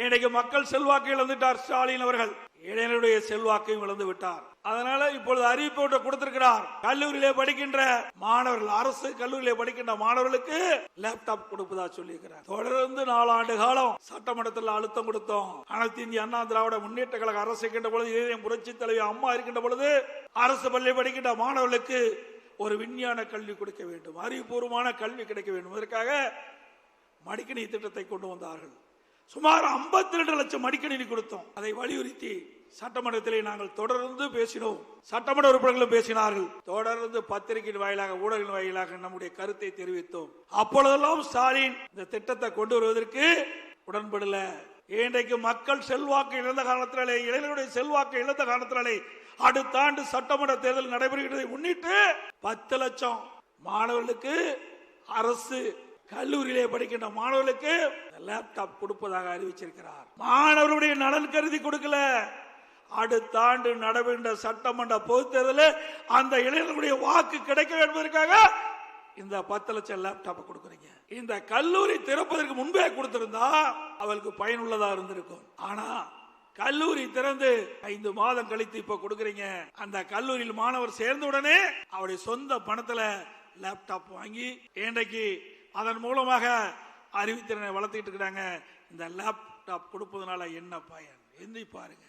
இன்றைக்கு மக்கள் செல்வாக்கு இழந்துட்டார் ஸ்டாலின் அவர்கள், இளைஞருடைய செல்வாக்கையும் இழந்து விட்டார். அதனால இப்பொழுது அறிவிப்பு கொடுத்திருக்கிறார். கல்லூரியிலே படிக்கின்ற மாணவர்கள், அரசு கல்லூரியிலே படிக்கின்ற மாணவர்களுக்கு லேப்டாப் கொடுப்பதா சொல்லியிருக்கிறார். தொடர்ந்து 4 ஆண்டு காலம் சட்டமன்றத்தில் அழுத்தம் கொடுத்தோம். அனைத்து இந்திய அண்ணா திராவிட முன்னேற்ற கழக அரசு இருக்கின்ற பொழுது, புரட்சி தலைவி அம்மா இருக்கின்ற பொழுது, அரசு பள்ளி படிக்கின்ற மாணவர்களுக்கு ஒரு விஞ்ஞான கல்வி கொடுக்க வேண்டும், அறிவுபூர்வமான கல்வி கிடைக்க வேண்டும். இதற்காக மடிக்கணினி திட்டத்தை கொண்டு வந்தார்கள். சுமார் 52 லட்சம் மடிக்கணினி கொடுத்தோம். அதை வலியுறுத்தி சட்டமன்றத்திலே நாங்கள் தொடர்ந்து பேசினோம். சட்டமன்ற உறுப்பினர்களும் பேசினார்கள். தொடர்ந்து பத்திரிகையின் வாயிலாக, ஊடகங்களின் வாயிலாக நம்முடைய கருத்தை தெரிவித்தோம். அப்பொழுதெல்லாம் ஸ்டாலின் இந்த திட்டத்தை கொண்டு வருவதற்கு உடன்படல. இன்றைக்கு மக்கள் செல்வாக்கு இழந்த காரணத்தினாலே, இளைஞருடைய செல்வாக்கு இழந்த காரணத்தினாலே அடுத்த ஆண்டு சட்டமன்ற தேர்தல் நடைபெறுகிறதை முன்னிட்டு 10 லட்சம் மாணவர்களுக்கு, அரசு கல்லூரியிலே படிக்கின்ற மாணவர்களுக்கு லேப்டாப் கொடுப்பதாக அறிவிச்சிருக்கிறார். மாணவர்களுடைய நலன் கருதி கொடுக்கல. அடுத்த ஆண்டு நடைபெறுகின்ற சட்டமன்ற பொதுத் தேர்தலில் அந்த இளைஞர்களுடைய வாக்கு கிடைக்க என்பதற்காக இந்த 10 லட்சம் லேப்டாப் கொடுக்குறீங்க. இந்த கல்லூரி திறப்பதற்கு முன்பே கொடுத்திருந்தா அவளுக்கு பயனுள்ளதா இருந்திருக்கும். ஆனா கல்லூரி திறந்து 5 மாதம் கழித்து இப்ப கொடுக்குறீங்க. அந்த கல்லூரியில் மாணவர் சேர்ந்த உடனே அவருடைய சொந்த பணத்துல லேப்டாப் வாங்கி இன்றைக்கு அதன் மூலமாக அறிவுத்திறனை வளர்த்துக்கிட்டு இருக்கிறாங்க. இந்த லேப்டாப் கொடுப்பதனால என்ன பயன்? எந்தி பாருங்க.